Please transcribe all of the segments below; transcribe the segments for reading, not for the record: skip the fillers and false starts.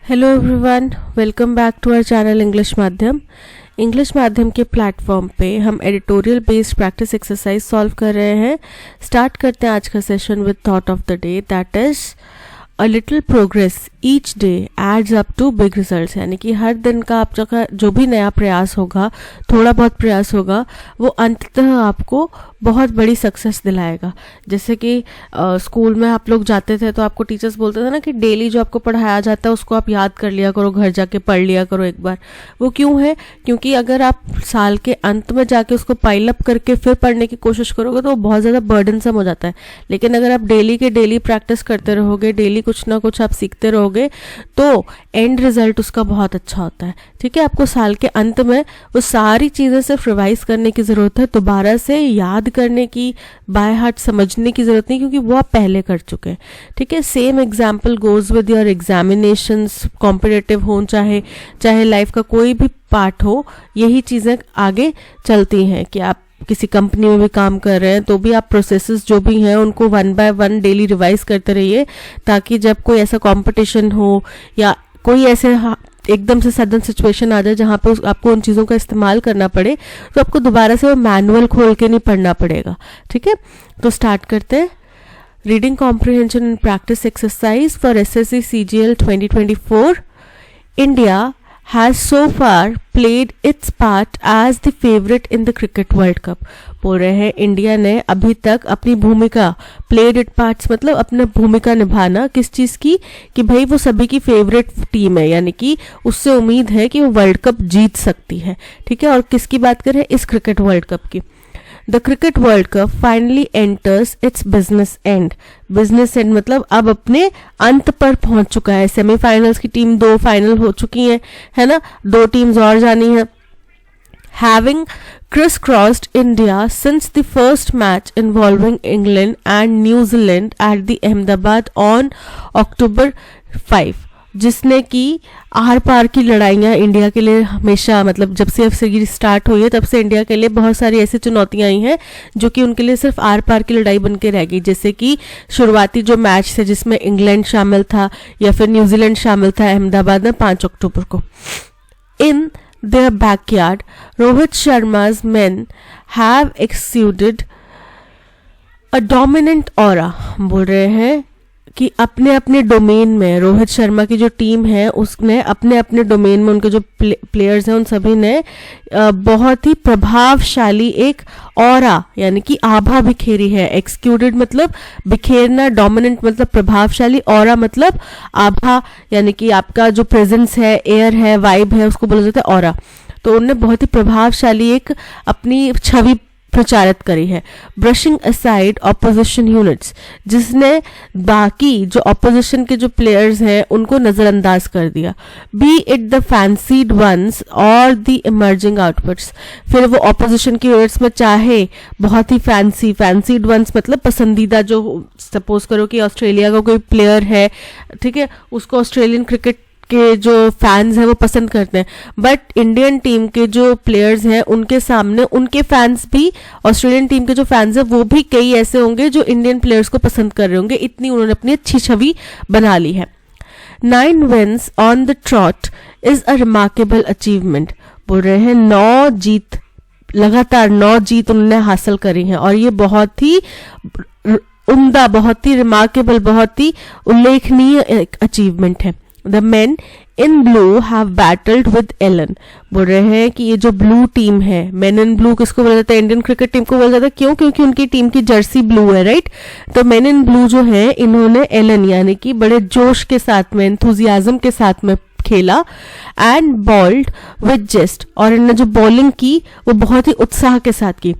Hello everyone, welcome back to our channel English माध्यम के platform पे हम editorial based practice exercise solve कर रहे हैं। स्टार्ट करते हैं आज का session with thought of the day, that is a little progress each day adds up to big results. यानी कि हर दिन का आपका जो भी नया प्रयास होगा, थोड़ा बहुत प्रयास होगा, वो अंततः आपको बहुत बड़ी सक्सेस दिलाएगा। जैसे कि स्कूल में आप लोग जाते थे तो आपको टीचर्स बोलते थे ना कि डेली जो आपको पढ़ाया जाता है उसको आप याद कर लिया करो, घर जाके पढ़ लिया करो एक बार। वो क्यों है? क्योंकि अगर आप साल के अंत में जाके उसको पाइल अप करके फिर पढ़ने की कोशिश करोगे तो वो बहुत ज़्यादा बर्डनसम हो जाता है। लेकिन अगर आप डेली के डेली प्रैक्टिस करते रहोगे, डेली कुछ ना कुछ आप सीखते रहोगे, तो एंड रिजल्ट उसका बहुत अच्छा होता है। ठीक है, आपको साल के अंत में वो सारी चीज़ें सिर्फ रिवाइज करने की ज़रूरत है, दोबारा से याद करने की, बाय हार्ट समझने की जरूरत नहीं, क्योंकि वो आप पहले कर चुके हैं। ठीक है, same example goes with your examinations, competitive हो चाहे लाइफ का कोई भी पार्ट हो, यही चीज़ें आगे चलती हैं। कि आप किसी कंपनी में भी काम कर रहे हैं तो भी आप प्रोसेसेस जो भी हैं उनको 1 by 1 डेली रिवाइज करते रहिए, ताकि जब कोई ऐसा कंपटीशन हो या कोई ऐसे एकदम से सडन सिचुएशन आ जाए जहाँ पे आपको उन चीज़ों का इस्तेमाल करना पड़े, तो आपको दोबारा से वो मैनुअल खोल के नहीं पढ़ना पड़ेगा। ठीक है, तो स्टार्ट करते हैं। Reading comprehension and practice exercise for SSC CGL 2024। India has so far played its part as the favorite in the cricket world cup। बोल रहे हैं इंडिया ने अभी तक अपनी भूमिका, प्लेड इट पार्ट्स मतलब अपना भूमिका निभाना, किस चीज़ की? कि भाई वो सभी की फेवरेट टीम है, यानी कि उससे उम्मीद है कि वो वर्ल्ड कप जीत सकती है। ठीक है, और किसकी बात करें? इस क्रिकेट वर्ल्ड कप की। The cricket world cup finally enters it's business and. Business and मतलब अब अपने अंत पर पहुंच चुका है। सेमीफाइनल्स की टीम 2 फाइनल हो चुकी हैं, है ना, 2 टीम्स और जानी है। Having crisscrossed India since the first match involving England and New Zealand at the Ahmedabad on October 5, जिसने कि आर पार की लड़ाइयाँ इंडिया के लिए हमेशा, मतलब जब से सीरीज स्टार्ट हुई है तब से इंडिया के लिए बहुत सारी ऐसी चुनौतियाँ आई हैं जो कि उनके लिए सिर्फ आर पार की लड़ाई बन के रह गई। जैसे कि शुरुआती जो मैच थे जिसमें इंग्लैंड शामिल था या फिर न्यूजीलैंड शामिल था अहमदाबाद में 5 अक्टूबर को। इन their backyard, Rohit Sharma's men have exuded a dominant aura। बोल रहे हैं कि अपने अपने डोमेन में रोहित शर्मा की जो टीम है उसने अपने अपने डोमेन में, उनके जो प्लेयर्स हैं उन सभी ने बहुत ही प्रभावशाली एक ऑरा यानी कि आभा बिखेरी है। एक्सक्यूडेड मतलब बिखेरना, डोमिनेंट मतलब प्रभावशाली, ऑरा मतलब आभा, यानी कि आपका जो प्रेजेंस है, एयर है, वाइब है, उसको बोला जाता है ऑरा। तो उन्होंने बहुत ही प्रभावशाली एक अपनी छवि प्रचारित करी है। ब्रशिंग असाइड ऑपोजिशन यूनिट्स, जिसने बाकी जो ऑपोजिशन के जो प्लेयर्स हैं उनको नजरअंदाज कर दिया। Be it the fancied ones और द इमर्जिंग आउटपुट्स, फिर वो ऑपोजिशन की यूनिट्स में चाहे बहुत ही फैंसीड वंस मतलब पसंदीदा, जो सपोज करो कि ऑस्ट्रेलिया का कोई प्लेयर है, ठीक है, उसको ऑस्ट्रेलियन क्रिकेट के जो फैंस हैं वो पसंद करते हैं, बट इंडियन टीम के जो प्लेयर्स हैं उनके सामने उनके फैंस भी, ऑस्ट्रेलियन टीम के जो फैंस हैं वो भी कई ऐसे होंगे जो इंडियन प्लेयर्स को पसंद कर रहे होंगे। इतनी उन्होंने अपनी अच्छी छवि बना ली है। 9 wins on the trot is a remarkable achievement। बोल रहे हैं 9 जीत, लगातार 9 जीत उन्होंने हासिल करी हैं, और ये बहुत ही उम्दा, बहुत ही रिमार्केबल, बहुत ही उल्लेखनीय एक अचीवमेंट है। The men in blue have battled with Ellen। बोल रहे हैं कि ये जो ब्लू टीम है, men in blue किसको बोला जाता है? इंडियन क्रिकेट टीम को बोला जाता है। क्यों? क्योंकि उनकी टीम की जर्सी ब्लू है, राइट। तो men in blue जो है, इन्होंने एलन यानी कि बड़े जोश के साथ में, एंथुजियाज्म के साथ में खेला। एंड बॉल्ड विद जेस्ट, और इन्होंने जो बॉलिंग की वो बहुत ही उत्साह के साथ की।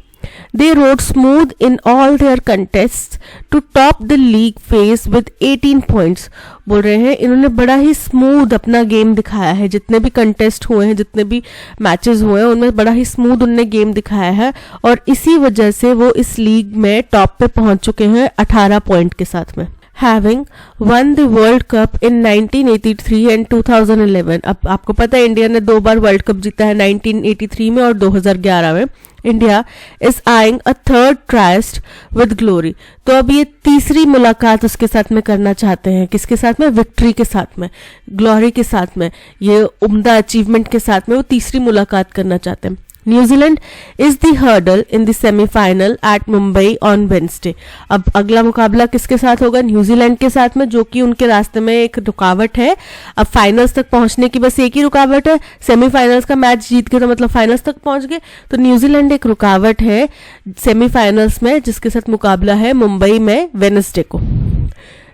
They rode smooth in all their contests to top the league phase with 18 points। बोल रहे हैं इन्होंने बड़ा ही स्मूथ अपना गेम दिखाया है, जितने भी कंटेस्ट हुए हैं, जितने भी मैचेस हुए हैं, उनमें बड़ा ही स्मूथ उनने गेम दिखाया है, और इसी वजह से वो इस लीग में टॉप पे पहुंच चुके हैं 18 पॉइंट के साथ में। Having won the World Cup in 1983 and 2011। अब आपको पता है इंडिया ने 2 बार वर्ल्ड कप जीता है, 1983 में और 2011 में। India is eyeing a third tryst with glory. तो अब ये तीसरी मुलाकात उसके साथ में करना चाहते हैं, किसके साथ में? विक्ट्री के साथ में, ग्लोरी के साथ में, ये उम्दा अचीवमेंट के साथ में वो तीसरी मुलाकात करना चाहते हैं। New Zealand is the hurdle in the semifinal at Mumbai on Wednesday. अब अगला मुकाबला किसके साथ होगा? न्यूजीलैंड के साथ में, जो कि उनके रास्ते में एक रुकावट है। अब फाइनल्स तक पहुंचने की बस एक ही रुकावट है, सेमीफाइनल्स का मैच जीत गए तो मतलब फाइनल्स तक पहुंच गए। तो न्यूजीलैंड एक रुकावट है सेमीफाइनल्स में, जिसके साथ मुकाबला है मुंबई में वेडनेसडे को।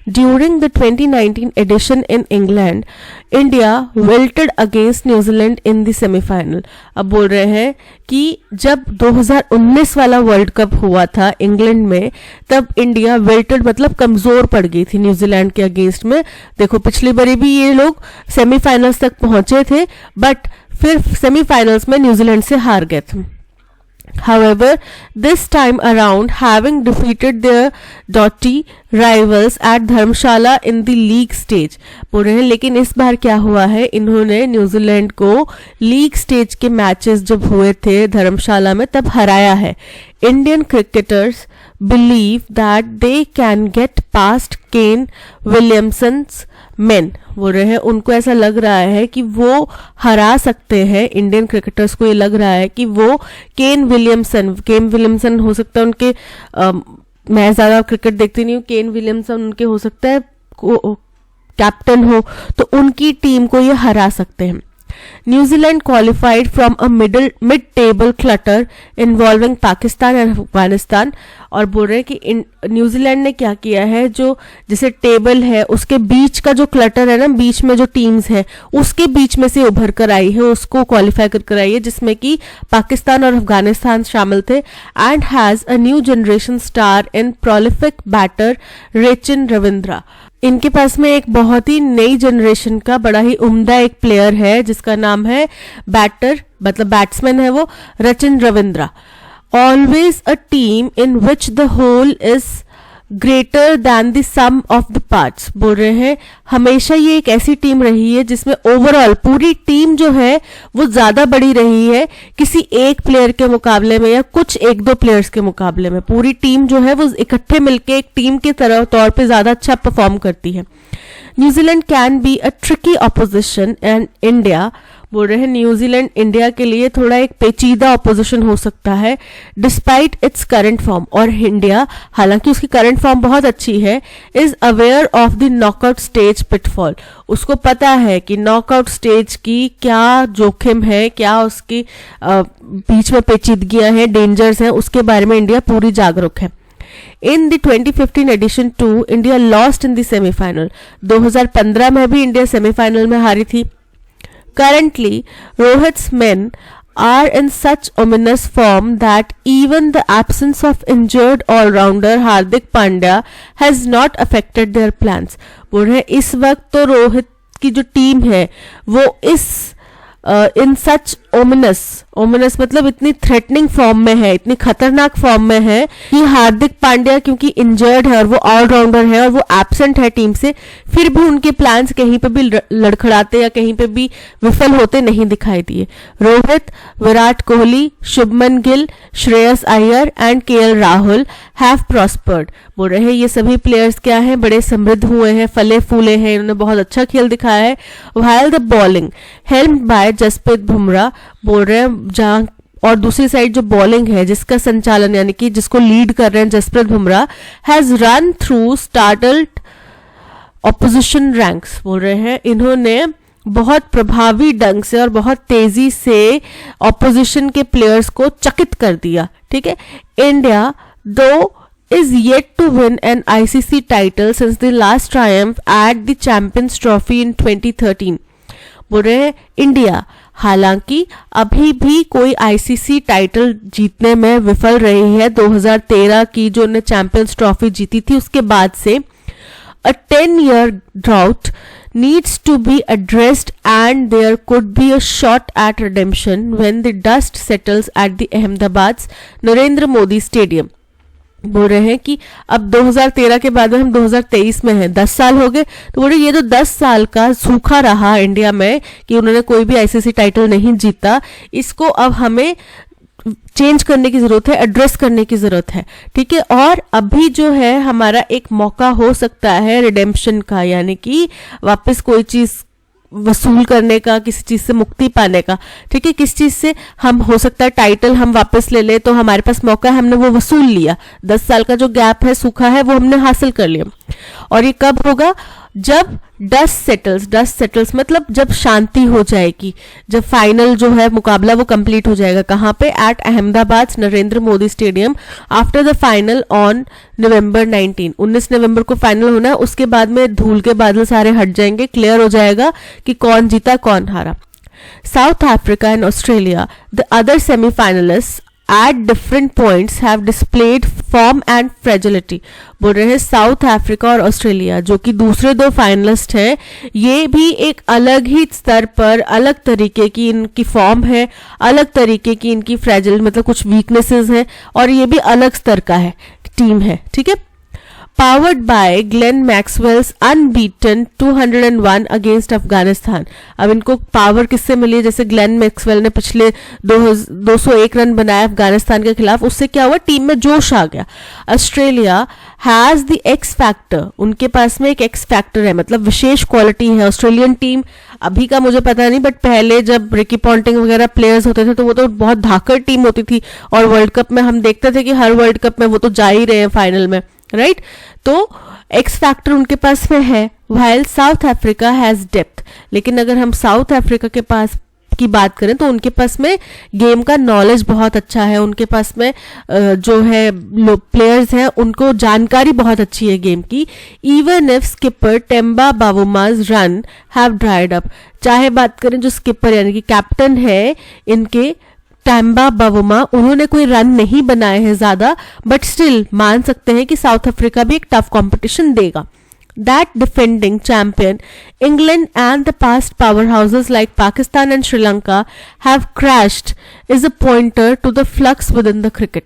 During the 2019 edition in England, India wilted against New Zealand in the semi-final। अब बोल रहे हैं कि जब 2019 वाला वर्ल्ड कप हुआ था इंग्लैंड में, तब इंडिया wilted मतलब कमजोर पड़ गई थी न्यूजीलैंड के अगेंस्ट में। देखो पिछली बारी भी ये लोग सेमीफाइनल्स तक पहुंचे थे, बट फिर सेमीफाइनल्स में न्यूजीलैंड से हार गए थे। However, this time around, having defeated their doughty rivals at Dharamshala in the league stage, बोल रहे हैं लेकिन इस बार क्या हुआ है, इन्होंने न्यूजीलैंड को लीग स्टेज के मैचेस जब हुए थे धर्मशाला में तब हराया है। Indian cricketers believe that they can get past Kane Williamson's men. बोल रहे हैं उनको ऐसा लग रहा है कि वो हरा सकते हैं, इंडियन क्रिकेटर्स को ये लग रहा है कि वो केन विलियमसन हो सकता है उनके, मैं ज़्यादा क्रिकेट देखती नहीं हूँ, केन विलियमसन उनके हो सकता है कैप्टन हो, तो उनकी टीम को ये हरा सकते हैं। New Zealand qualified from a mid table clutter involving Pakistan and Afghanistan. और बोल रहे हैं कि न्यूजीलैंड ने क्या किया है, जो जैसे टेबल है उसके बीच का जो क्लटर है ना, बीच में जो टीम्स है उसके बीच में से उभर कर आई है, उसको क्वालिफाई कर आई है, जिसमें कि पाकिस्तान और अफगानिस्तान शामिल थे। And has a new generation star in prolific batter Rachin Ravindra. इनके पास में एक बहुत ही नई जनरेशन का बड़ा ही उम्दा एक प्लेयर है जिसका नाम है बैटर, मतलब बैट्समैन है वो, Rachin Ravindra. Always a team in which the whole is greater than the sum of the parts. बोल रहे हैं हमेशा ये एक ऐसी टीम रही है जिसमें ओवरऑल पूरी टीम जो है वो ज्यादा बड़ी रही है किसी एक प्लेयर के मुकाबले में या कुछ एक दो प्लेयर्स के मुकाबले में। पूरी टीम जो है वो इकट्ठे मिलके एक टीम के तरह तौर पे ज्यादा अच्छा परफॉर्म करती है। New Zealand can be a tricky opposition and India. बोल रहे हैं न्यूजीलैंड इंडिया के लिए थोड़ा एक पेचीदा ऑपोजिशन हो सकता है डिस्पाइट इट्स करंट फॉर्म। और इंडिया हालांकि उसकी करंट फॉर्म बहुत अच्छी है, is aware of the knockout stage pitfall. उसको पता है कि नॉकआउट स्टेज की क्या जोखिम है, क्या उसकी बीच में पेचीदगियां हैं, डेंजर्स हैं, उसके बारे में इंडिया पूरी जागरूक है। In the 2015 edition 2 India lost in the semifinal. 2015 में भी इंडिया सेमीफाइनल में हारी थी। Currently, Rohit's men are in such ominous form that even the absence of injured all-rounder Hardik Pandya has not affected their plans। बोल रहे इस वक्त तो रोहित की जो टीम है वो इस इन सच ओमिनस मतलब इतनी थ्रेटनिंग फॉर्म में है, इतनी खतरनाक फॉर्म में है कि हार्दिक पांड्या क्योंकि इंजर्ड है और वो ऑलराउंडर है और वो एब्सेंट है टीम से, फिर भी उनके प्लान्स कहीं पे भी लड़खड़ाते या कहीं पे भी विफल होते नहीं दिखाई दिए। Rohit, Virat Kohli, Shubman Gill, Shreyas Iyer and KL Rahul have prospered. बोल रहे हैं ये सभी प्लेयर्स क्या हैं, बड़े समृद्ध हुए हैं, फले फूले हैं, इन्होंने बहुत अच्छा खेल दिखाया है। While the bowling helmed by Jasprit Bumrah. बोल रहे हैं जहां और दूसरी साइड जो बॉलिंग है जिसका संचालन यानी कि जिसको लीड कर रहे हैं Jasprit Bumrah, has run through startled opposition ranks. बोल रहे हैं इन्होंने बहुत प्रभावी ढंग से और बहुत तेजी से ऑपोजिशन के प्लेयर्स को चकित कर दिया। ठीक है। इंडिया दो is yet to win an ICC title since the last triumph at the Champions Trophy in 2013। बोल रहे हैं इंडिया हालांकि अभी भी कोई आईसीसी टाइटल जीतने में विफल रही है। 2013 की जो उन्होंने चैंपियंस ट्रॉफी जीती थी उसके बाद से a 10-year drought needs to be addressed and there could be a shot at redemption when the dust settles at the Ahmedabad's Narendra Modi stadium. बोल रहे हैं कि अब 2013 के बाद हम 2023 में हैं, 10 साल हो गए। तो बोल रहे ये तो 10 साल का सूखा रहा इंडिया में कि उन्होंने कोई भी आईसीसी टाइटल नहीं जीता, इसको अब हमें चेंज करने की जरूरत है, एड्रेस करने की जरूरत है, ठीक है। और अभी जो है हमारा एक मौका हो सकता है रिडेम्पशन का, यानी कि वापस कोई चीज वसूल करने का, किसी चीज से मुक्ति पाने का, ठीक है। किस चीज से, हम हो सकता है टाइटल हम वापस ले ले, तो हमारे पास मौका है, हमने वो वसूल लिया, 10 साल का जो गैप है, सूखा है, वो हमने हासिल कर लिया। और ये कब होगा, जब डस्ट सेटल्स मतलब जब शांति हो जाएगी, जब फाइनल जो है मुकाबला वो कंप्लीट हो जाएगा। कहाँ पे, at Ahmedabad Narendra Modi stadium after the final on November 19 नवंबर को फाइनल होना है। उसके बाद में धूल के बादल सारे हट जाएंगे, क्लियर हो जाएगा कि कौन जीता कौन हारा। South Africa and Australia, the other semifinalist at different points have displayed form and fragility। बोल रहे हैं साउथ अफ्रीका और ऑस्ट्रेलिया, जो कि दूसरे दो फाइनलिस्ट हैं, ये भी एक अलग ही स्तर पर, अलग तरीके की इनकी फॉर्म है, अलग तरीके की इनकी फ्रेजिल मतलब कुछ वीकनेसेस हैं, और ये भी अलग स्तर का है टीम है, ठीक है। Powered by Glenn Maxwell's unbeaten 201 against Afghanistan. अब इनको पावर किससे मिली है, जैसे ग्लेन मैक्सवेल ने पिछले 201 रन बनाए अफगानिस्तान के खिलाफ, उससे क्या हुआ, टीम में जोश आ गया। Australia has the x factor, उनके पास में एक एक्स फैक्टर है, मतलब विशेष क्वालिटी है। ऑस्ट्रेलियन टीम अभी का मुझे पता नहीं, बट पहले जब रिकी पॉन्टिंग वगैरह प्लेयर्स होते थे तो वो तो बहुत धाकड़ टीम होती थी, और वर्ल्ड कप में हम देखते थे कि हर वर्ल्ड कप में वो तो जा ही रहे हैं फाइनल में, राइट। तो एक्स फैक्टर उनके पास में है, while south Africa has depth. लेकिन अगर हम साउथ अफ्रीका के पास की बात करें तो उनके पास में गेम का नॉलेज बहुत अच्छा है, उनके पास में जो है प्लेयर्स हैं उनको जानकारी बहुत अच्छी है गेम की। Even if skipper Temba Bavuma's run have dried up, चाहे बात करें जो स्किपर यानी कि कैप्टन है इनके टेम्बा बावुमा, उन्होंने कोई रन नहीं बनाए हैं ज्यादा, बट स्टिल मान सकते हैं कि साउथ अफ्रीका भी एक टफ कंपटीशन देगा। That defending champion England and the past powerhouses like Pakistan and Sri Lanka have crashed is a pointer to the flux within the cricket।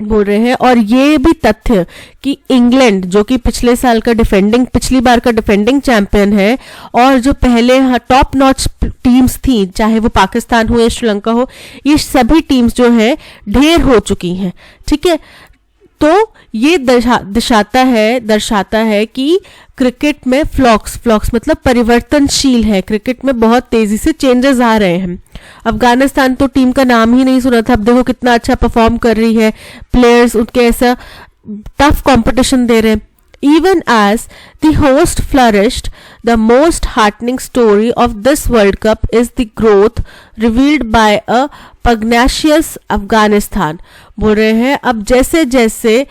बोल रहे हैं, और ये भी तथ्य कि इंग्लैंड जो कि पिछली बार का डिफेंडिंग चैंपियन है, और जो पहले टॉप नॉच टीम्स थी, चाहे वो पाकिस्तान हो या श्रीलंका हो, ये सभी टीम्स जो है ढेर हो चुकी हैं, ठीक है। तो ये दर्शाता है कि क्रिकेट में फ्लॉक्स मतलब परिवर्तनशील है, क्रिकेट में बहुत तेजी से चेंजेस आ रहे हैं। अफगानिस्तान तो टीम का नाम ही नहीं सुना था, अब देखो कितना अच्छा परफॉर्म कर रही है, प्लेयर्स उनके ऐसा टफ कंपटीशन दे रहे हैं। Even as the host flourished, the most heartening story of this World Cup is the growth revealed by a pugnacious Afghanistan। बोल रहे हैं, अब जैसे जैसे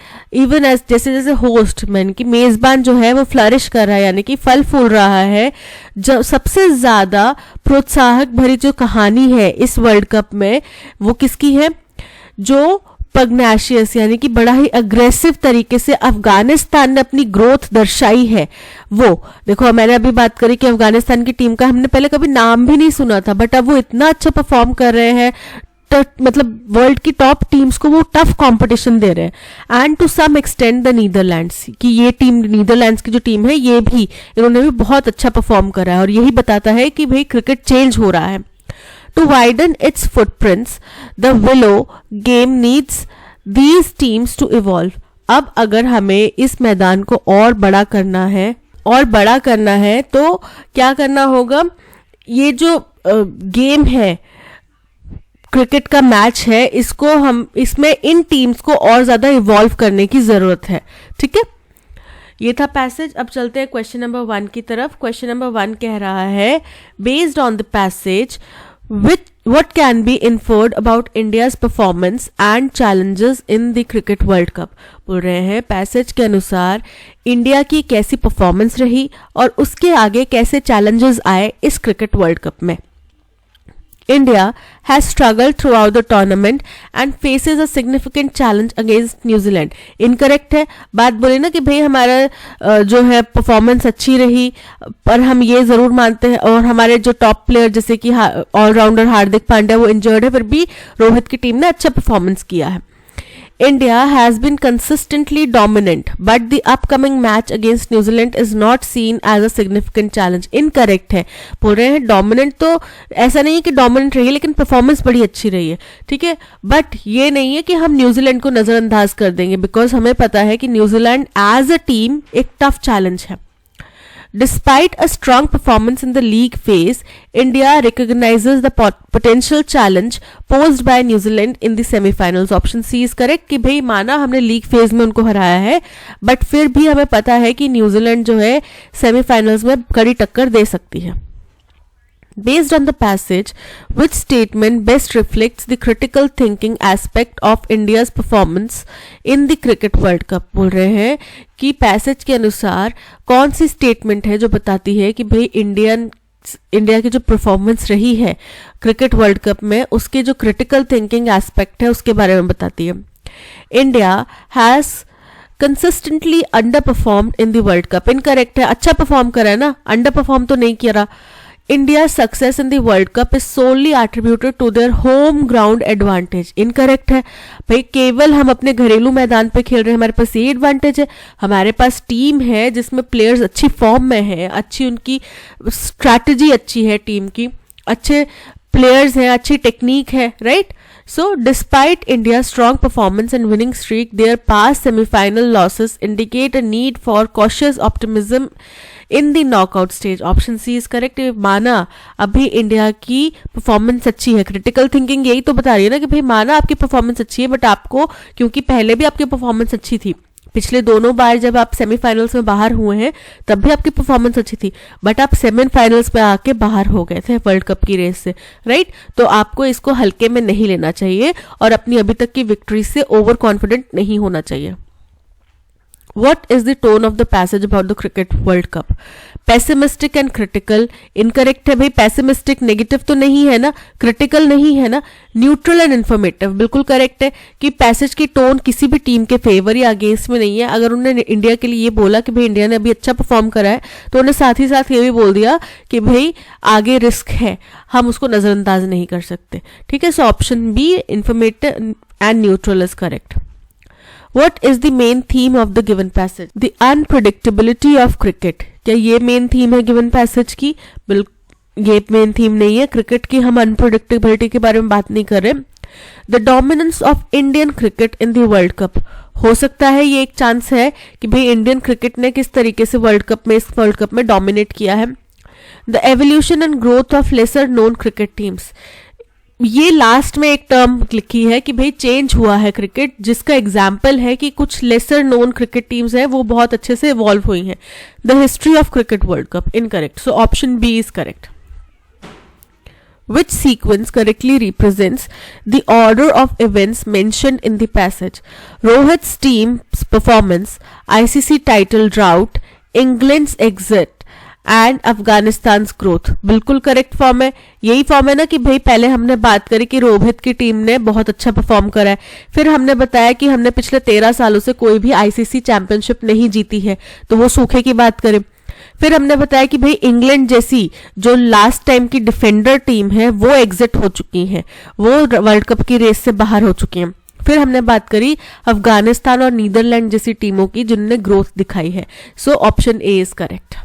होस्ट यानी कि मेजबान जो है वो फ्लरिश कर रहा है, यानी कि फल फूल रहा है, जो सबसे ज्यादा प्रोत्साहक भरी जो कहानी है इस वर्ल्ड कप में वो किसकी है, जो पग्नेशियस यानी कि बड़ा ही अग्रेसिव तरीके से अफगानिस्तान ने अपनी ग्रोथ दर्शाई है। वो देखो, मैंने अभी बात करी कि अफगानिस्तान की टीम का हमने पहले कभी नाम भी नहीं सुना था, बट अब वो इतना अच्छा परफॉर्म कर रहे हैं, मतलब वर्ल्ड की टॉप टीम्स को वो टफ कंपटीशन दे रहे हैं। And to some extend the Netherlands, कि ये टीम नीदरलैंड्स की जो टीम है ये भी इन्होंने भी बहुत अच्छा परफॉर्म करा है, और यही बताता है कि भाई क्रिकेट चेंज हो रहा है। To widen its footprints, the willow game needs these teams to evolve। अब अगर हमें इस मैदान को और बड़ा करना है तो क्या करना होगा, ये जो गेम है, क्रिकेट का मैच है, इसमें इन टीम्स को और ज्यादा इवॉल्व करने की जरूरत है, ठीक है। ये था पैसेज। अब चलते हैं क्वेश्चन नंबर 1 की तरफ। क्वेश्चन नंबर 1 कह रहा है, based on the passage what can be inferred about India's performance and challenges in the cricket world cup। बोल रहे हैं पैसेज के अनुसार इंडिया की कैसी परफॉर्मेंस रही और उसके आगे कैसे चैलेंजेस आए इस क्रिकेट वर्ल्ड कप में। India has struggled throughout the tournament and faces a significant challenge against New Zealand। Incorrect है, बात बोले ना कि भाई हमारा जो है परफॉर्मेंस अच्छी रही, पर हम ये जरूर मानते हैं, और हमारे जो टॉप प्लेयर जैसे कि ऑलराउंडर हार्दिक पांड्या वो इंजर्ड है, फिर भी रोहित की टीम ने अच्छा परफॉर्मेंस किया है। India has been consistently dominant, but the upcoming match against New Zealand is not seen as a significant challenge. Incorrect है, बोल रहे हैं dominant तो ऐसा नहीं है कि dominant रही है, लेकिन performance बड़ी अच्छी रही है, ठीक है. बट ये नहीं है कि हम न्यूजीलैंड को नजरअंदाज कर देंगे, बिकॉज हमें पता है कि न्यूजीलैंड एज अ टीम एक टफ चैलेंज है. Despite a strong performance in the league phase, India recognizes the potential challenge posed by New Zealand in the semi-finals. Option C is correct कि भाई माना हमने लीग फेज में उनको हराया है, बट फिर भी हमें पता है कि न्यूजीलैंड जो है सेमीफाइनल्स में कड़ी टक्कर दे सकती है. Based on the passage, which statement best reflects the critical thinking aspect of India's performance in the Cricket World Cup? बोल रहे हैं कि पैसेज के अनुसार कौन सी स्टेटमेंट है जो बताती है कि भाई इंडिया की जो परफॉर्मेंस रही है क्रिकेट वर्ल्ड कप में, उसके जो क्रिटिकल थिंकिंग एस्पेक्ट है उसके बारे में बताती है. India has consistently under performed in the world cup. Incorrect है, अच्छा परफॉर्म करा है ना, अंडर परफॉर्म तो नहीं किया. India's success in the World Cup is solely attributed to their home ground advantage. Incorrect है भाई, केवल हम अपने घरेलू मैदान पे खेल रहे हैं, हमारे पास ये एडवांटेज है. हमारे पास टीम है जिसमें प्लेयर्स अच्छी फॉर्म में है, अच्छी उनकी स्ट्रैटेजी अच्छी है, टीम की अच्छे प्लेयर्स हैं, अच्छी टेक्निक है, right. So, despite India's strong performance and winning streak, their past semi-final losses indicate a need for cautious optimism in the knockout stage. Option C is correct. माना अभी India की performance अच्छी है, critical thinking यही तो बता रही है ना कि भाई माना आपकी परफॉर्मेंस अच्छी है, बट आपको क्योंकि पहले भी आपकी परफॉर्मेंस अच्छी थी, पिछले दोनों बार जब आप सेमीफाइनल्स में बाहर हुए हैं तब भी आपकी परफॉर्मेंस अच्छी थी, बट आप सेमीफाइनल्स में आके बाहर हो गए थे वर्ल्ड कप की रेस से, राइट. तो आपको इसको हल्के में नहीं लेना चाहिए और अपनी अभी तक की विक्ट्री से ओवर कॉन्फिडेंट नहीं होना चाहिए. What is the tone of the passage about the cricket world cup? Pessimistic and critical. Incorrect है भाई, pessimistic नेगेटिव तो नहीं है ना, critical नहीं है ना, neutral and informative बिल्कुल करेक्ट है कि पैसेज की टोन किसी भी टीम के फेवर या अगेंस्ट में नहीं है. अगर उन्होंने इंडिया के लिए ये बोला कि भाई इंडिया ने अभी अच्छा परफॉर्म करा है, तो उन्हें साथ ही साथ ये भी बोल दिया कि भाई आगे रिस्क है, हम उसको नजरअंदाज नहीं कर सकते, ठीक है. So option B informative and neutral is correct. What is the main theme of the given passage? The unpredictability of cricket. क्या ये मेन थीम है गिवन पैसेज की? ये मेन थीम नहीं है. क्रिकेट की हम अनप्रिडिक्टेबिलिटी के बारे में बात नहीं कर रहे. The dominance of Indian cricket in the world cup. हो सकता है ये एक चांस है कि भाई इंडियन क्रिकेट ने किस तरीके से इस वर्ल्ड कप में डोमिनेट किया है. The evolution and growth of lesser known cricket teams. ये लास्ट में एक टर्म लिखी है कि भाई चेंज हुआ है क्रिकेट, जिसका एग्जाम्पल है कि कुछ लेसर नोन क्रिकेट टीम्स हैं वो बहुत अच्छे से इवॉल्व हुई हैं. The history of cricket world cup. Incorrect. So option B is correct. Which sequence correctly represents the order of events mentioned in the passage? Rohit's team's performance, ICC title drought, England's exit and Afghanistan growth. बिल्कुल correct form है. यही form है ना कि भाई पहले हमने बात करी कि रोहित की टीम ने बहुत अच्छा परफॉर्म करा है, फिर हमने बताया कि हमने पिछले 13 सालों से कोई भी आईसीसी चैंपियनशिप नहीं जीती है, तो वो सूखे की बात करें. फिर हमने बताया कि भाई इंग्लैंड जैसी जो लास्ट टाइम की डिफेंडर टीम है वो एग्जिट हो चुकी है, वो वर्ल्ड कप की रेस से बाहर हो चुकी हैं. फिर हमने बात करी अफगानिस्तान और नीदरलैंड जैसी टीमों की जिन्होंने ग्रोथ दिखाई है. So option A is correct.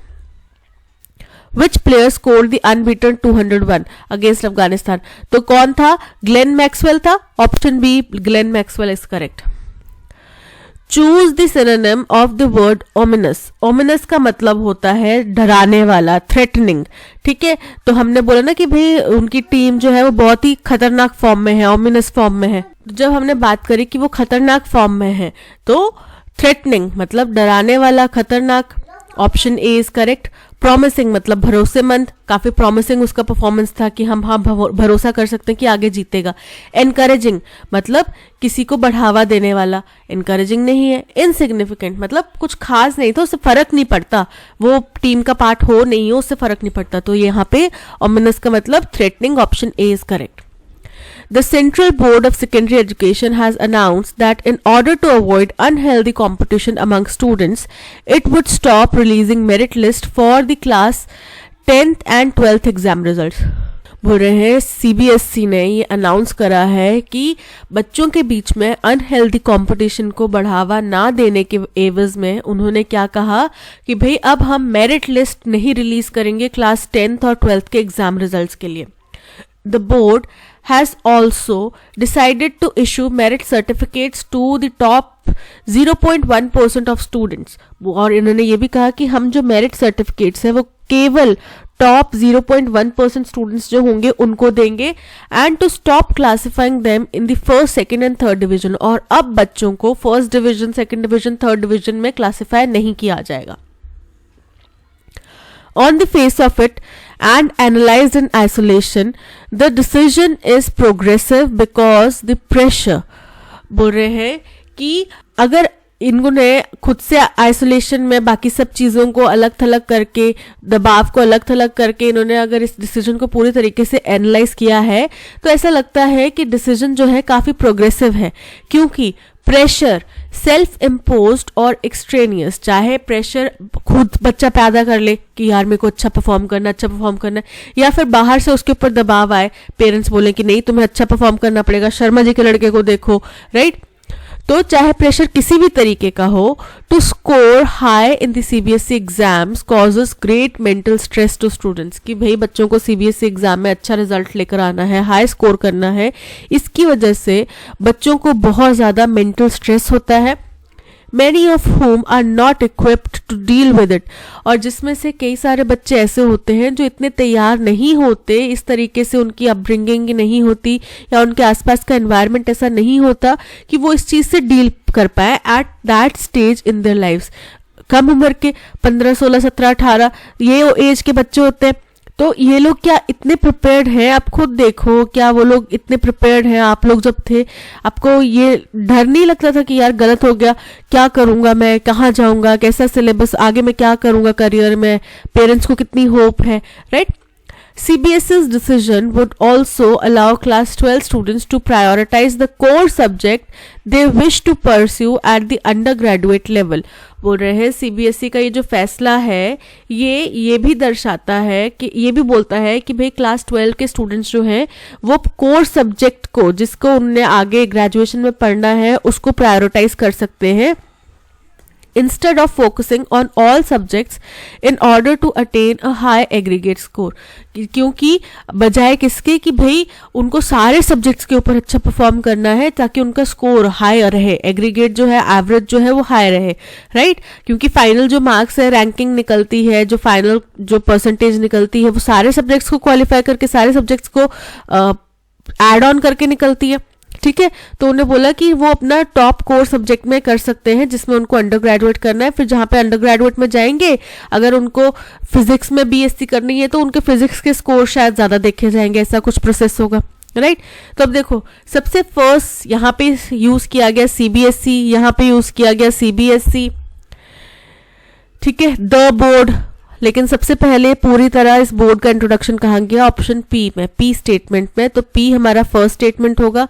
Which player scored the unbeaten 201 against Afghanistan? तो कौन था? ग्लेन मैक्सवेल था. Option B Glenn Maxwell is correct. Choose the synonym of the word ominous. ominous का मतलब होता है डराने वाला, थ्रेटनिंग, ठीक है. तो हमने बोला ना कि भाई उनकी टीम जो है वो बहुत ही खतरनाक फॉर्म में है, ominous फॉर्म में है. जब हमने बात करी कि वो खतरनाक फॉर्म में है, तो थ्रेटनिंग मतलब डराने वाला, खतरनाक. Option A is correct. Promising मतलब भरोसेमंद, काफी प्रॉमिसिंग उसका परफॉर्मेंस था कि हम हाँ भरोसा कर सकते हैं कि आगे जीतेगा. एनकरेजिंग मतलब किसी को बढ़ावा देने वाला, एनकरेजिंग नहीं है. इनसिग्निफिकेंट मतलब कुछ खास नहीं था, उससे फर्क नहीं पड़ता, वो टीम का पार्ट हो नहीं हो उससे फर्क नहीं पड़ता. तो यहाँ पे ओमिनस का मतलब threatening. Option A is correct. The Central Board of Secondary Education has announced that in order to avoid unhealthy competition among students, it would stop releasing merit list for the class 10th and 12th exam results. बोल रहे हैं CBSE ने ये announce करा है कि बच्चों के बीच में अनहेल्दी कंपटीशन को बढ़ावा ना देने के एवज में उन्होंने क्या कहा कि भाई अब हम मेरिट लिस्ट नहीं रिलीज करेंगे क्लास 10th और 12th के एग्जाम रिजल्ट्स के लिए. The board has also decided to issue merit certificates to the top 0.1% of students. और इन्होंने ये भी कहा कि हम जो मेरिट सर्टिफिकेट्स है वो केवल टॉप 0.1% स्टूडेंट्स जो होंगे उनको देंगे and to stop classifying them in the first, second and third division. और अब बच्चों को first division, second division, third division में क्लासिफाई नहीं किया जाएगा. On the face of it and analyzed in isolation, the decision is progressive because the pressure. बोल रहे हैं कि अगर इन्होंने खुद से आइसोलेशन में बाकी सब चीज़ों को अलग थलग करके, दबाव को अलग थलग करके इन्होंने अगर इस डिसीजन को पूरी तरीके से एनालाइज किया है तो ऐसा लगता है कि डिसीजन जो है काफ़ी प्रोग्रेसिव है. क्योंकि प्रेशर सेल्फ इम्पोज्ड और एक्सट्रेनियस, चाहे प्रेशर खुद बच्चा पैदा कर ले कि यार मेरे को अच्छा परफॉर्म करना, या फिर बाहर से उसके ऊपर दबाव आए, पेरेंट्स बोले कि नहीं तुम्हें अच्छा परफॉर्म करना पड़ेगा, शर्मा जी के लड़के को देखो, राइट. तो चाहे प्रेशर किसी भी तरीके का हो, to score high in the CBSE exams causes great mental stress to students. कि भाई बच्चों को सीबीएसई एग्जाम में अच्छा रिजल्ट लेकर आना है, हाई स्कोर करना है, इसकी वजह से बच्चों को बहुत ज़्यादा मेंटल स्ट्रेस होता है. Many of whom are not equipped to deal with it. और जिसमें से कई सारे बच्चे ऐसे होते हैं जो इतने तैयार नहीं होते, इस तरीके से उनकी अपब्रिंगिंग नहीं होती या उनके आसपास का एनवायरनमेंट ऐसा नहीं होता कि वो इस चीज़ से डील कर पाए at that stage in their lifes. कम उम्र के 15, 16, 17, 18 ये एज के बच्चे होते हैं. तो ये लोग क्या इतने प्रिपेयर्ड हैं? आप खुद देखो, क्या वो लोग इतने प्रिपेयर्ड हैं? आप लोग जब थे आपको ये डर नहीं लगता था कि यार गलत हो गया, क्या करूंगा मैं, कहाँ जाऊंगा, कैसा सिलेबस, आगे मैं क्या करूंगा करियर में, पेरेंट्स को कितनी होप है, right. CBSE's decision would also allow class 12 students to prioritize the core subject they wish to pursue at the undergraduate level. बोल रहे हैं CBSE का ये जो फैसला है ये भी दर्शाता है कि ये भी बोलता है कि भाई क्लास 12 के स्टूडेंट्स जो हैं वो कोर सब्जेक्ट को, जिसको उन्हें आगे ग्रेजुएशन में पढ़ना है, उसको प्रायोरिटाइज कर सकते हैं instead of focusing on all subjects in order to attain a high aggregate score. क्योंकि बजाय किसके कि भाई उनको सारे सब्जेक्ट्स के ऊपर अच्छा परफॉर्म करना है ताकि उनका स्कोर हाई रहे, एग्रीगेट जो है, एवरेज जो है वो हाई रहे, राइट. क्योंकि फाइनल जो मार्क्स है, रैंकिंग निकलती है, जो फाइनल जो परसेंटेज निकलती है वो सारे सब्जेक्ट्स को क्वालिफाई करके, सारे सब्जेक्ट्स को एड ऑन करके निकलती है, ठीक है. तो उन्हें बोला कि वो अपना टॉप कोर सब्जेक्ट में कर सकते हैं जिसमें उनको अंडर ग्रेजुएट करना है. फिर जहाँ पे अंडर ग्रेजुएट में जाएंगे, अगर उनको फिजिक्स में बीएससी करनी है तो उनके फिजिक्स के स्कोर शायद ज़्यादा देखे जाएंगे, ऐसा कुछ प्रोसेस होगा, राइट. तो अब देखो, सबसे फर्स्ट यहाँ पे यूज़ किया गया सीबीएसई, यहाँ पे यूज़ किया गया सीबीएसई, ठीक है, द बोर्ड. लेकिन सबसे पहले पूरी तरह इस बोर्ड का इंट्रोडक्शन कहाँ गया? ऑप्शन पी में, पी स्टेटमेंट में. तो पी हमारा फर्स्ट स्टेटमेंट होगा.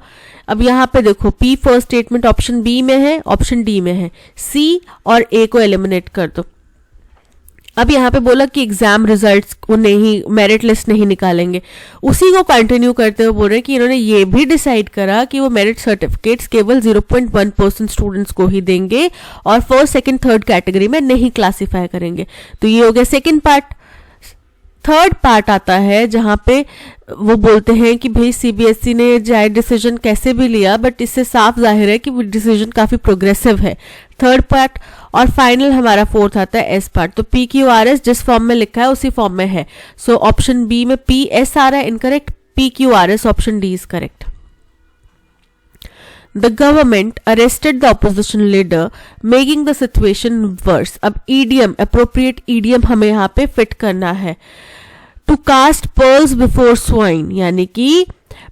अब यहाँ पे देखो, P first statement option B में है, ऑप्शन डी में है. सी और ए को एलिमिनेट कर दो. अब यहाँ पे बोला कि एग्जाम रिजल्ट्स को नहीं, मेरिट लिस्ट नहीं निकालेंगे. उसी को कंटिन्यू करते हुए बोल रहे हैं कि इन्होंने ये भी डिसाइड करा कि वो मेरिट सर्टिफिकेट्स केवल 0.1% स्टूडेंट्स को ही देंगे और फर्स्ट, सेकंड, थर्ड कैटेगरी में नहीं क्लासीफाई करेंगे. तो ये हो गया सेकंड पार्ट. थर्ड पार्ट आता है जहाँ पे वो बोलते हैं कि भाई सीबीएसई ने चाहे डिसीजन कैसे भी लिया, बट इससे साफ जाहिर है कि वो डिसीजन काफ़ी प्रोग्रेसिव है. Third part. और फाइनल हमारा फोर्थ आता है एस पार्ट. तो PQRS जिस फॉर्म में लिखा है उसी फॉर्म में है. सो ऑप्शन बी में PS आ रहा है incorrect, PQRS option D is correct. The government arrested the opposition leader, making the situation worse. अब EDM, appropriate EDM हमें यहाँ पे फिट करना है. To cast pearls before swine, यानी कि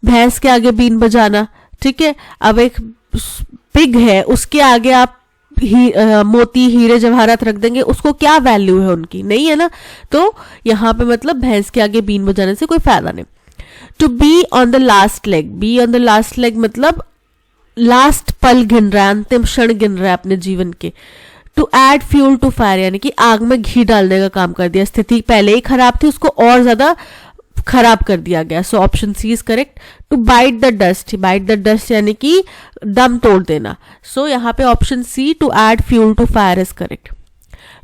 भैंस के आगे बीन बजाना, ठीक है. अब एक पिग है, उसके आगे आप मोती, हीरे, जवाहरात रख देंगे, उसको क्या वैल्यू है उनकी? नहीं है ना. तो यहाँ पे मतलब भैंस के आगे बीन बजाने से कोई फायदा नहीं. To be on the last leg, be on the last leg मतलब लास्ट पल गिन रहा है, अंतिम क्षण गिन रहा है अपने जीवन के. To add fuel to fire, यानी कि आग में घी डालने का काम कर दिया. स्थिति पहले ही खराब थी, उसको और ज्यादा खराब कर दिया गया। So option C is correct. To bite the dust, bite the dust यानी कि दम तोड़ देना। सो यहाँ पे option C to add fuel to fire is correct.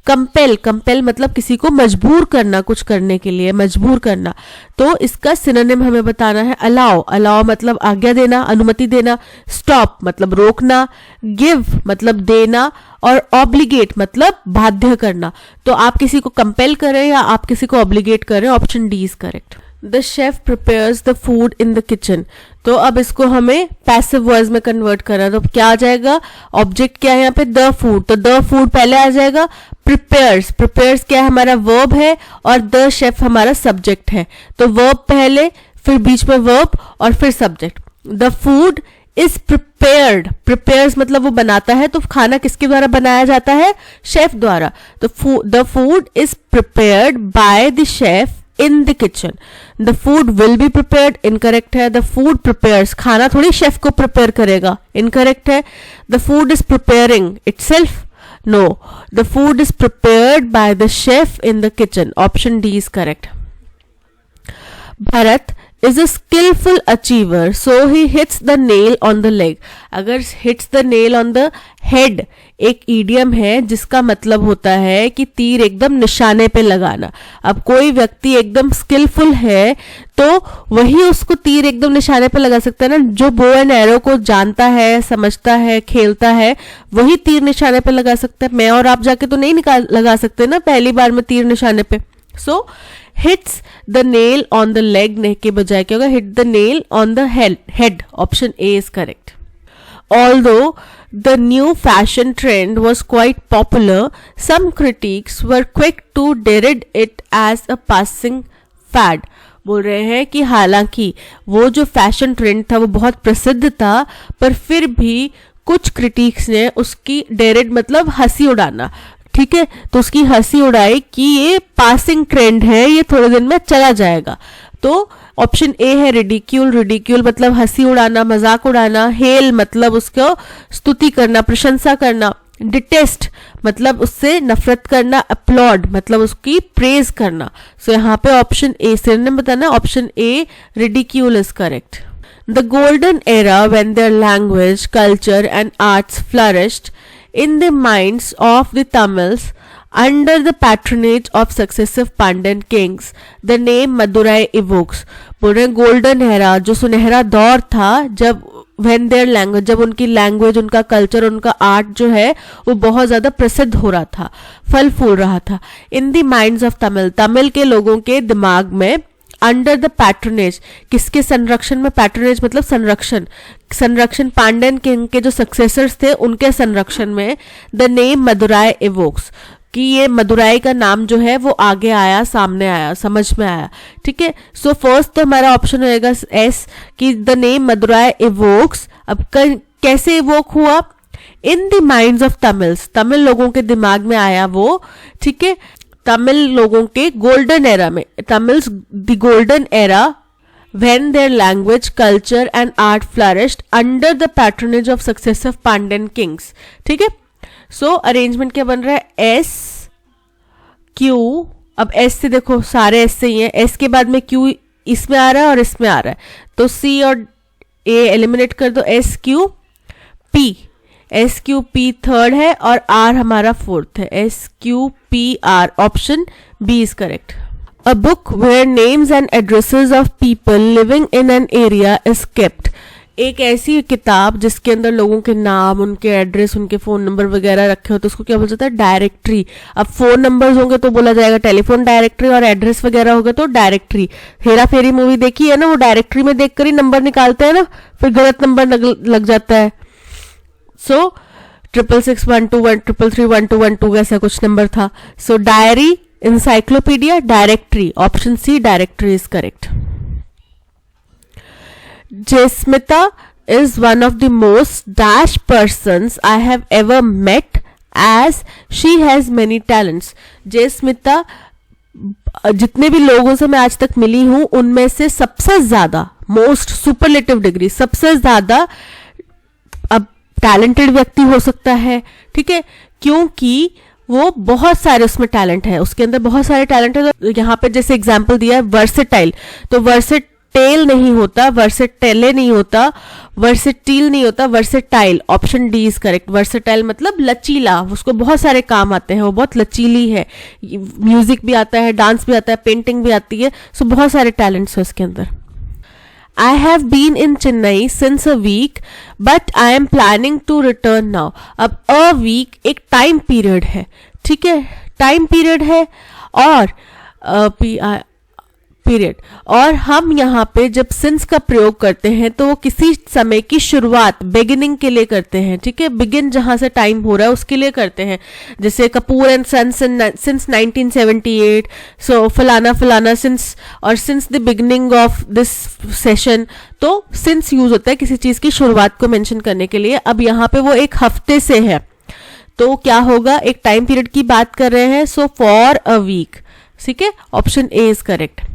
Compel, compel मतलब किसी को मजबूर करना, कुछ करने के लिए मजबूर करना। तो इसका सिनोनिम हमें बताना है अलाउ, अलाउ मतलब आज्ञा देना, अनुमति देना। स्टॉप मतलब रोकना। गिव मतलब देना। और ऑब्लिगेट मतलब बाध्य करना। तो आप किसी को कंपेल करें या आप किसी को ऑब्लिगेट करें, option D is correct. The chef prepares the food in the kitchen. तो अब इसको हमें पैसिव वॉइस में कन्वर्ट करना, तो क्या आ जाएगा, ऑब्जेक्ट क्या है यहाँ पे, द फूड, तो द फूड पहले आ जाएगा। प्रिपेयर्स, प्रिपेयर्स क्या है, हमारा वर्ब है और द शेफ हमारा सब्जेक्ट है। तो वर्ब पहले, फिर बीच में वर्ब और फिर subject. The food is prepared, prepares मतलब वो बनाता है, तो खाना किसके द्वारा बनाया जाता है, शेफ द्वारा। तो the food is prepared by the chef in the kitchen. The food will be prepared, incorrect है। The food prepares, खाना थोड़ी शेफ को प्रिपेयर करेगा, incorrect है। The food is preparing itself, no, the food is prepared by the chef in the kitchen. Option D is correct. Bharat is a skillful achiever, so he hits the nail on the leg. अगर hits the nail on the head एक idiom है जिसका मतलब होता है कि तीर एकदम निशाने पे लगाना। अब कोई व्यक्ति एकदम स्किलफुल है तो वही उसको तीर एकदम निशाने पे लगा सकता है ना। जो बो एंड एरो को जानता है, समझता है, खेलता है, वही तीर निशाने पे लगा सकता है। मैं और आप जाके तो नहीं लगा सकते ना पहली बार में तीर निशाने पे। सो hits the nail on the leg ने के बजाय क्या होगा, hit the nail on the head. Option A is correct. Although the new fashion trend was quite popular, some critics were quick to deride it as a passing fad. बोल रहे हैं कि हालांकि वो जो फैशन ट्रेंड था वो बहुत प्रसिद्ध था, पर फिर भी कुछ क्रिटिक्स ने उसकी डेरिड मतलब हंसी उड़ाना, ठीक है, तो उसकी हंसी उड़ाई कि ये पासिंग ट्रेंड है, ये थोड़े दिन में चला जाएगा। तो ऑप्शन ए है रिडिक्यूल, रिडिक्यूल मतलब हंसी उड़ाना, मजाक उड़ाना। हेल मतलब उसको स्तुति करना, प्रशंसा करना। डिटेस्ट मतलब उससे नफरत करना। अपलॉड मतलब उसकी प्रेज करना। सो यहाँ पे ऑप्शन ए सिनोनिम बताना, option A ridicule is correct. The golden era when their language, culture and arts flourished in the minds of the Tamils under the patronage of successive Pandian kings, the name Madurai evokes. बोल रहे golden era जो सुनहरा दौर था, जब when their language, जब उनकी language, उनका कल्चर, उनका आर्ट जो है वो बहुत ज्यादा प्रसिद्ध हो रहा था, फल फूल रहा था। In the minds of Tamil, Tamil के लोगों के दिमाग में। अंडर द पैट्रोनेज, किसके संरक्षण में, पैट्रोनेज मतलब संरक्षण, संरक्षण पांड्यन किंग के जो सक्सेसर्स थे उनके संरक्षण में। द नेम मदुराई इवोक्स, कि ये मदुराई का नाम जो है वो आगे आया, सामने आया, समझ में आया, ठीक है। सो फर्स्ट तो हमारा ऑप्शन होएगा एस कि द नेम मदुराई इवोक्स। अब कैसे इवोक हुआ, in the minds of Tamils, Tamil लोगों के दिमाग में आया वो, ठीक है। तमिल लोगों के गोल्डन एरा में, Tamils the golden era when their language, culture and art flourished under the patronage of successive Pandyan kings. ठीक है। सो अरेंजमेंट क्या बन रहा है, एस क्यू। अब एस से देखो सारे एस से ही है, एस के बाद में क्यू इसमें आ रहा है और इसमें आ रहा है, तो सी और ए एलिमिनेट कर दो, S Q P. S Q P third है और आर हमारा फोर्थ है, S Q P R. Option B is correct. A book where names and addresses of people living in an area is kept. एक ऐसी किताब जिसके अंदर लोगों के नाम, उनके एड्रेस, उनके फोन नंबर वगैरह रखे हो, तो उसको क्या बोला जाता है, डायरेक्टरी। अब फोन नंबर्स होंगे तो बोला जाएगा टेलीफोन डायरेक्टरी, और एड्रेस वगैरह होगा तो डायरेक्टरी। हेरा फेरी मूवी देखी है ना, वो डायरेक्टरी में देखकर ही नंबर निकालते हैं ना, फिर गलत नंबर लग जाता है। सो 66612 33312 ऐसा कुछ नंबर था। सो diary, encyclopedia, directory. Option C, directory is correct. Jasmita is one of the most dash persons I have ever met as she has many talents. Jasmita जितने भी लोगों से मैं आज तक मिली हूं उनमें से सबसे ज्यादा, मोस्ट सुपरलेटिव डिग्री, सबसे ज्यादा अब टैलेंटेड व्यक्ति हो सकता है, ठीक है, क्योंकि वो बहुत सारे उसमें टैलेंट है, उसके अंदर बहुत सारे टैलेंट है। तो यहाँ पे जैसे एग्जाम्पल दिया है वर्सेटाइल, तो वर्सेटेल नहीं होता, वर्सेटेले नहीं होता, वर्सेटील नहीं होता, versatile. Option D is correct. Versatile मतलब लचीला, उसको बहुत सारे काम आते हैं, वो बहुत लचीली है, म्यूजिक भी आता है, डांस भी आता है, पेंटिंग भी आती है, सो बहुत सारे टैलेंट्स है उसके अंदर। I have been in Chennai since a week, but I am planning to return now. अब a week एक टाइम पीरियड है, ठीक है, टाइम पीरियड है और पीरियड, और हम यहाँ पे जब सिंस का प्रयोग करते हैं तो वो किसी समय की शुरुआत, बिगिनिंग के लिए करते हैं, ठीक है, बिगिन जहां से टाइम हो रहा है उसके लिए करते हैं। जैसे कपूर एंड सन्स सिंस 1978, सो फलाना फलाना सिंस, और since the beginning of this session, तो सिंस यूज होता है किसी चीज की शुरुआत को मेंशन करने के लिए। अब यहाँ पे वो एक हफ्ते से है, तो क्या होगा, एक टाइम पीरियड की बात कर रहे हैं, सो फॉर अ वीक, ठीक है, option A is correct.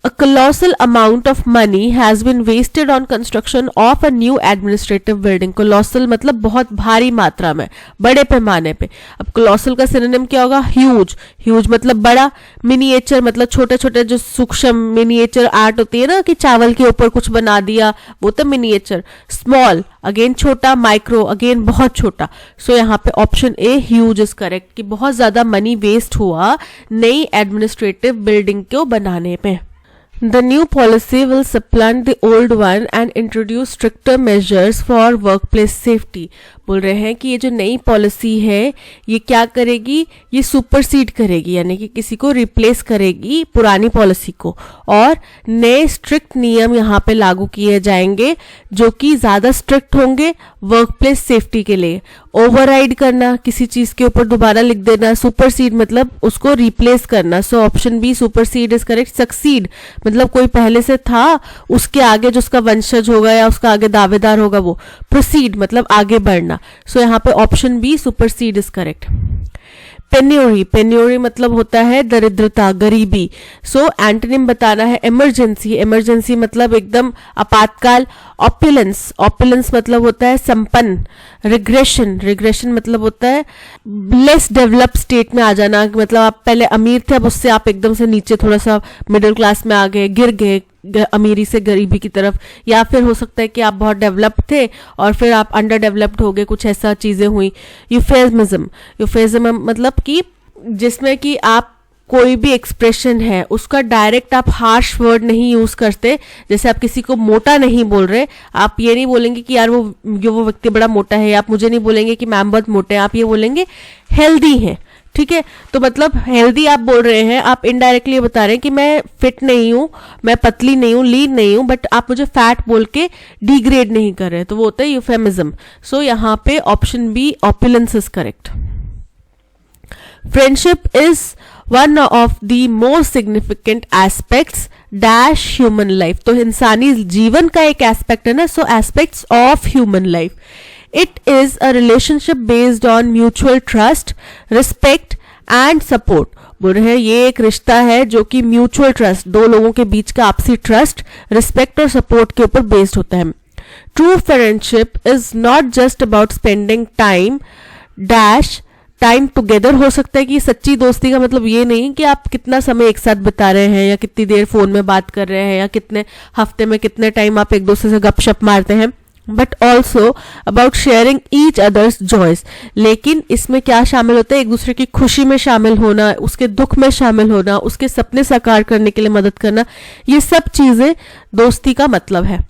A colossal amount of money has been wasted on construction of a new administrative building. Colossal मतलब बहुत भारी मात्रा में, बड़े पैमाने पे। अब colossal का synonym क्या होगा, huge। huge मतलब बड़ा, miniature मतलब छोटे छोटे जो सूक्ष्म miniature आर्ट होती है ना, कि चावल के ऊपर कुछ बना दिया, वो तो miniature। small अगेन छोटा, माइक्रो अगेन बहुत छोटा। सो यहाँ पे option a huge is correct, कि बहुत ज्यादा मनी वेस्ट हुआ नई एडमिनिस्ट्रेटिव बिल्डिंग को बनाने में। The new policy will supplant the old one and introduce stricter measures for workplace safety. बोल रहे हैं कि ये जो नई पॉलिसी है ये क्या करेगी, ये सुपरसीड करेगी, यानी कि किसी को रिप्लेस करेगी पुरानी पॉलिसी को, और नए स्ट्रिक्ट नियम यहाँ पे लागू किए जाएंगे जो कि ज्यादा स्ट्रिक्ट होंगे वर्कप्लेस सेफ्टी के लिए। ओवरराइड करना, किसी चीज के ऊपर दोबारा लिख देना, सुपरसीड मतलब उसको रिप्लेस करना। So option B supersede is correct. Succeed मतलब कोई पहले से था, उसके आगे जो उसका वंशज होगा या उसका आगे दावेदार होगा वो। प्रोसीड मतलब आगे बढ़ना। सो यहाँ पे option B supersede is correct. Penury, penury मतलब होता है दरिद्रता, गरीबी। सो एंटोनिम बताना है इमरजेंसी, इमरजेंसी मतलब एकदम आपातकाल। ऑपुलेंस, ऑपुलेंस मतलब होता है संपन्न। रिग्रेशन, रिग्रेशन मतलब होता है लेस डेवलप स्टेट में आ जाना, मतलब आप पहले अमीर थे अब उससे आप एकदम से नीचे थोड़ा सा मिडिल क्लास में आ गए, गिर गए अमीरी से गरीबी की तरफ। या फिर हो सकता है कि आप बहुत डेवलप्ड थे और फिर आप अंडर डेवलप्ड हो गए, कुछ ऐसा चीजें हुई। यूफेमिज्म, यूफेमिज्म मतलब कि जिसमें कि आप कोई भी एक्सप्रेशन है उसका डायरेक्ट आप हार्श वर्ड नहीं यूज करते। जैसे आप किसी को मोटा नहीं बोल रहे, आप ये नहीं बोलेंगे कि यार वो व्यक्ति बड़ा मोटा है, आप मुझे नहीं बोलेंगे कि मैम बहुत मोटे हैं, आप ये बोलेंगे हेल्दी हैं, ठीक है। तो मतलब हेल्दी आप बोल रहे हैं, आप इनडायरेक्टली बता रहे हैं कि मैं फिट नहीं हूं, मैं पतली नहीं हूं, लीन नहीं हूं, बट आप मुझे फैट बोल के डिग्रेड नहीं कर रहे, तो वो होता है यूफेमिज्म। सो यहाँ पे option B opulence is correct. Friendship is one of the most significant aspects dash human life. तो इंसानी जीवन का एक एस्पेक्ट है ना, so aspects of human life. It is a relationship based on mutual trust, respect and support. बोल रहे हैं ये एक रिश्ता है जो कि म्यूचुअल ट्रस्ट, दो लोगों के बीच का आपसी ट्रस्ट, रिस्पेक्ट और सपोर्ट के ऊपर बेस्ड होता है। True friendship is not just about spending time dash time together. हो सकता है कि सच्ची दोस्ती का मतलब ये नहीं कि आप कितना समय एक साथ बिता रहे हैं या कितनी देर फोन में बात कर रहे हैं या कितने हफ्ते में कितने टाइम आप एक दूसरे से गपशप मारते हैं, but also about sharing each others joys. लेकिन इसमें क्या शामिल होता है, एक दूसरे की खुशी में शामिल होना, उसके दुख में शामिल होना, उसके सपने साकार करने के लिए मदद करना, ये सब चीजें दोस्ती का मतलब है।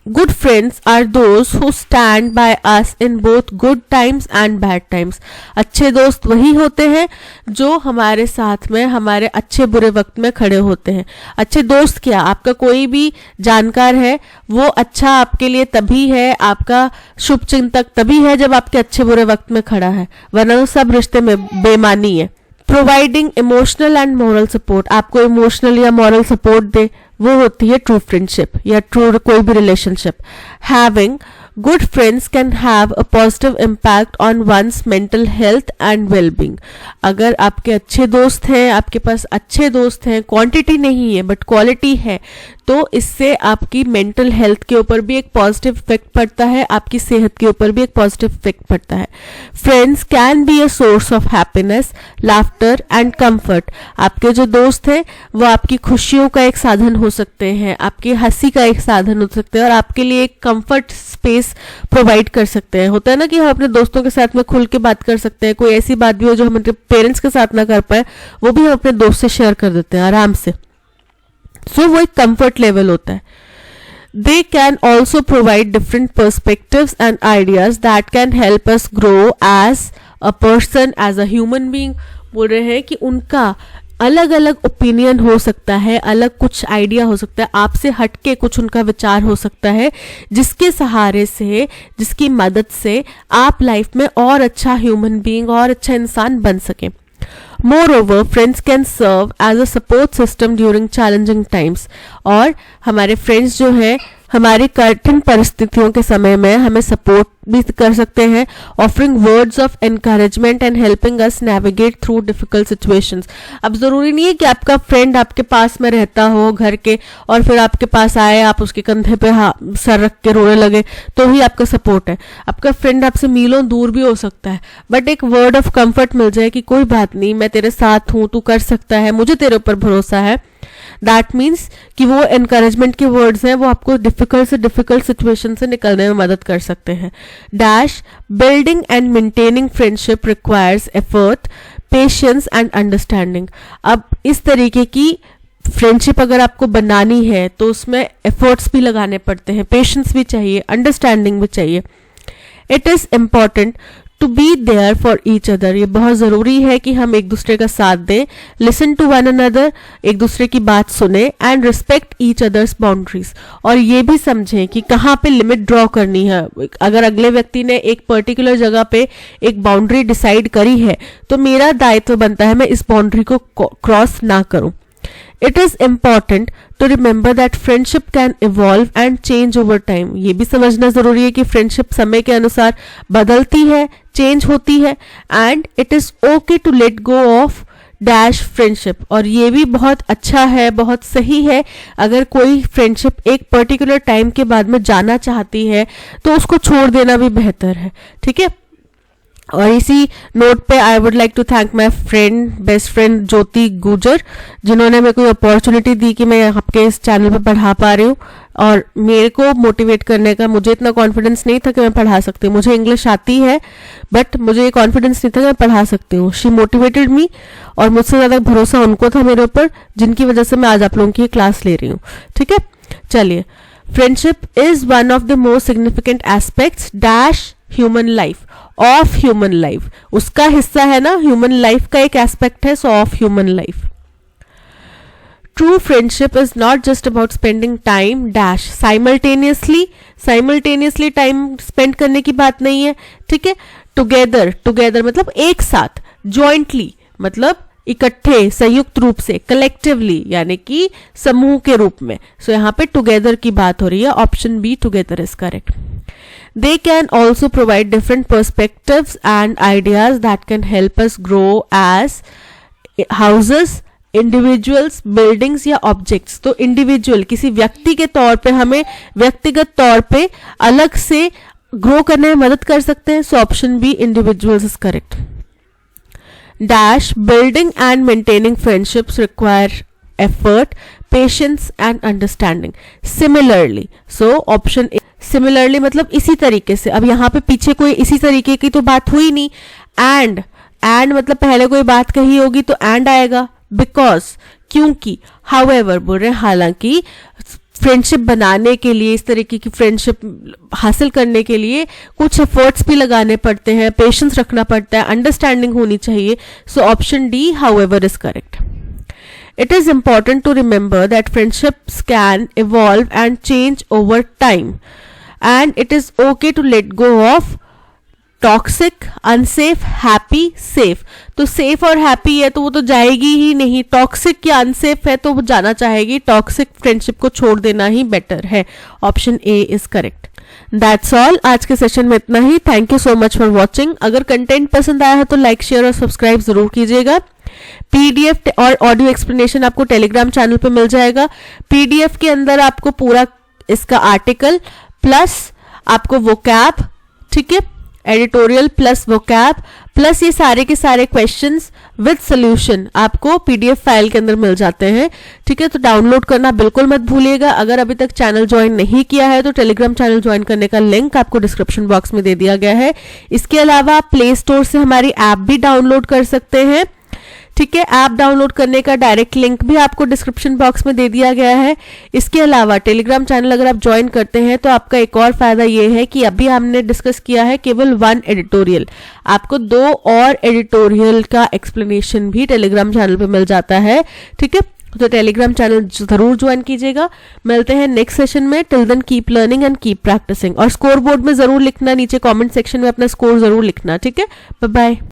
Good friends are those who stand by us in both good times and bad times. अच्छे दोस्त वही होते हैं जो हमारे साथ में हमारे अच्छे बुरे वक्त में खड़े होते हैं। अच्छे दोस्त क्या, आपका कोई भी जानकार है वो अच्छा आपके लिए तभी है, आपका शुभ चिंतक तभी है जब आपके अच्छे बुरे वक्त में खड़ा है, वरना तो सब रिश्ते में बेमानी है। Providing emotional and moral support, आपको इमोशनल या मॉरल सपोर्ट दे, वो होती है ट्रू फ्रेंडशिप या ट्रू कोई भी relationship. Having good friends can have a positive impact on one's mental health and wellbeing. अगर आपके अच्छे दोस्त हैं, आपके पास अच्छे दोस्त हैं, क्वांटिटी नहीं है बट क्वालिटी है, तो इससे आपकी मेंटल हेल्थ के ऊपर भी एक पॉजिटिव इफेक्ट पड़ता है, आपकी सेहत के ऊपर भी एक पॉजिटिव इफेक्ट पड़ता है। Friends can be a source of happiness, laughter and comfort. आपके जो दोस्त हैं वो आपकी खुशियों का एक साधन हो सकते हैं, आपकी हंसी का एक साधन हो सकते हैं और आपके लिए एक कंफर्ट स्पेस प्रोवाइड कर सकते हैं। होता है ना कि हम अपने दोस्तों के साथ में खुल के बात कर सकते हैं, कोई ऐसी बात भी हो जो हम अपने पेरेंट्स के साथ ना कर पाए वो भी हम अपने दोस्त से शेयर कर देते हैं आराम से। सो वो एक कंफर्ट लेवल होता है। They can also provide different perspectives and ideas that can help us grow as a person, as a human being. बोल रहे हैं कि उनका अलग अलग ओपिनियन हो सकता है, अलग कुछ आइडिया हो सकता है, आपसे हटके कुछ उनका विचार हो सकता है, जिसके सहारे से, जिसकी मदद से आप लाइफ में और अच्छा ह्यूमन बीइंग और अच्छा इंसान बन सकें। Moreover, friends can serve as a support system during challenging times. और हमारे फ्रेंड्स जो है हमारी कठिन परिस्थितियों के समय में हमें सपोर्ट भी कर सकते हैं, offering words of encouragement and helping us navigate through difficult situations. अब जरूरी नहीं है कि आपका फ्रेंड आपके पास में रहता हो घर के और फिर आपके पास आए, आप उसके कंधे पे सर रख के रोने लगे तो ही आपका सपोर्ट है। आपका फ्रेंड आपसे मीलों दूर भी हो सकता है, बट एक वर्ड ऑफ कंफर्ट मिल जाए कि कोई बात नहीं, मैं तेरे साथ हूं, तू कर सकता है, मुझे तेरे ऊपर भरोसा है। दैट मीन्स कि वो एनकरेजमेंट के वर्ड्स हैं, वो आपको डिफिकल्ट सिचुएशन से निकलने में मदद कर सकते हैं। Dash building and maintaining friendship requires effort, patience and understanding. अब इस तरीके की फ्रेंडशिप अगर आपको बनानी है तो उसमें एफर्ट्स भी लगाने पड़ते हैं, पेशेंस भी चाहिए, अंडरस्टैंडिंग भी चाहिए। It is important to be there for each other. ये बहुत जरूरी है कि हम एक दूसरे का साथ दें, लिसन टू वन अनदर, एक दूसरे की बात सुने, and respect each others boundaries. और ये भी समझें कि कहाँ पे लिमिट ड्रॉ करनी है। अगर अगले व्यक्ति ने एक पर्टिकुलर जगह पे एक बाउंड्री डिसाइड करी है तो मेरा दायित्व बनता है मैं इस बाउंड्री को क्रॉस ना करूं। It is important to remember that friendship can evolve and change over time. ये भी समझना जरूरी है कि फ्रेंडशिप समय के अनुसार बदलती है, चेंज होती है, and it is okay to let go of dash friendship. और ये भी बहुत अच्छा है, बहुत सही है अगर कोई फ्रेंडशिप एक पर्टिकुलर टाइम के बाद में जाना चाहती है तो उसको छोड़ देना भी बेहतर है। ठीक है, और इसी नोट पे I would like to thank my friend, best friend Jyoti Gujar, जिन्होंने मेरे को अपॉर्चुनिटी दी कि मैं आपके इस चैनल पे पढ़ा पा रही हूँ। और मेरे को मोटिवेट करने का, मुझे इतना कॉन्फिडेंस नहीं था कि मैं पढ़ा सकती हूँ, मुझे इंग्लिश आती है बट मुझे ये कॉन्फिडेंस नहीं था कि मैं पढ़ा सकती हूँ। शी मोटिवेटेड मी, और मुझसे ज्यादा भरोसा उनको था मेरे ऊपर, जिनकी वजह से मैं आज आप लोगों की क्लास ले रही हूँ। ठीक है, चलिए। Friendship is one of the most significant aspects dash human life, of human life. उसका हिस्सा है ना, ह्यूमन लाइफ का एक एस्पेक्ट है, सो of human life. True friendship is not just about spending time dash simultaneously time spend करने की बात नहीं है। ठीक है, टुगेदर मतलब एक साथ, जॉइंटली मतलब इकट्ठे, संयुक्त रूप से, कलेक्टिवली यानी कि समूह के रूप में। सो यहाँ पे टुगेदर की बात हो रही है, option be together is correct. They can also provide different perspectives and ideas that can help us grow as houses, individuals, buildings या objects। तो individual किसी व्यक्ति के तौर पे हमें व्यक्तिगत तौर पे अलग से ग्रो करने में मदद कर सकते हैं। So option B individuals is correct। Dash building and maintaining friendships require effort, patience and understanding similarly। so option A, similarly मतलब इसी तरीके से। अब यहाँ पे पीछे कोई इसी तरीके की तो बात हुई नहीं, and मतलब पहले कोई बात कही होगी तो and आएगा, because क्योंकि, however बोल रहे हैं हालांकि, फ्रेंडशिप बनाने के लिए, इस तरीके की फ्रेंडशिप हासिल करने के लिए कुछ एफर्ट्स भी लगाने पड़ते हैं, पेशेंस रखना पड़ता है, अंडरस्टैंडिंग होनी चाहिए। So option D however is correct. It is important to remember that friendships can evolve and change over time, and it is okay to let go of toxic, unsafe, happy, safe. तो safe और happy है तो वो तो जाएगी ही नहीं, toxic या unsafe है तो वो जाना चाहेगी, टॉक्सिक फ्रेंडशिप को छोड़ देना ही बेटर है। Option A is correct. That's all, आज के सेशन में इतना ही। Thank you so much for watching. अगर कंटेंट पसंद आया है तो लाइक, शेयर और सब्सक्राइब जरूर कीजिएगा। पीडीएफ और ऑडियो एक्सप्लेनेशन आपको टेलीग्राम चैनल पे मिल जाएगा। पीडीएफ के अंदर आपको पूरा इसका आर्टिकल प्लस आपको वोकैब, ठीक है, एडिटोरियल प्लस वोकैब प्लस ये सारे के सारे क्वेश्चंस विद सॉल्यूशन आपको पीडीएफ फाइल के अंदर मिल जाते हैं, ठीक है। तो डाउनलोड करना बिल्कुल मत भूलिएगा। अगर अभी तक चैनल ज्वाइन नहीं किया है तो टेलीग्राम चैनल ज्वाइन करने का लिंक आपको डिस्क्रिप्शन बॉक्स में दे दिया गया है। इसके अलावा आप प्ले स्टोर से हमारी ऐप भी डाउनलोड कर सकते हैं, ठीक है। ऐप डाउनलोड करने का डायरेक्ट लिंक भी आपको डिस्क्रिप्शन बॉक्स में दे दिया गया है। इसके अलावा टेलीग्राम चैनल अगर आप ज्वाइन करते हैं तो आपका एक और फायदा ये है कि अभी हमने डिस्कस किया है केवल 1 एडिटोरियल, आपको 2 और एडिटोरियल का एक्सप्लेनेशन भी टेलीग्राम चैनल पे मिल जाता है, ठीक है। तो टेलीग्राम चैनल जरूर ज्वाइन कीजिएगा। मिलते हैं नेक्स्ट सेशन में। Till then keep learning and keep practising. और स्कोर बोर्ड में जरूर लिखना, नीचे कमेंट सेक्शन में अपना स्कोर जरूर लिखना, ठीक है। Bye bye.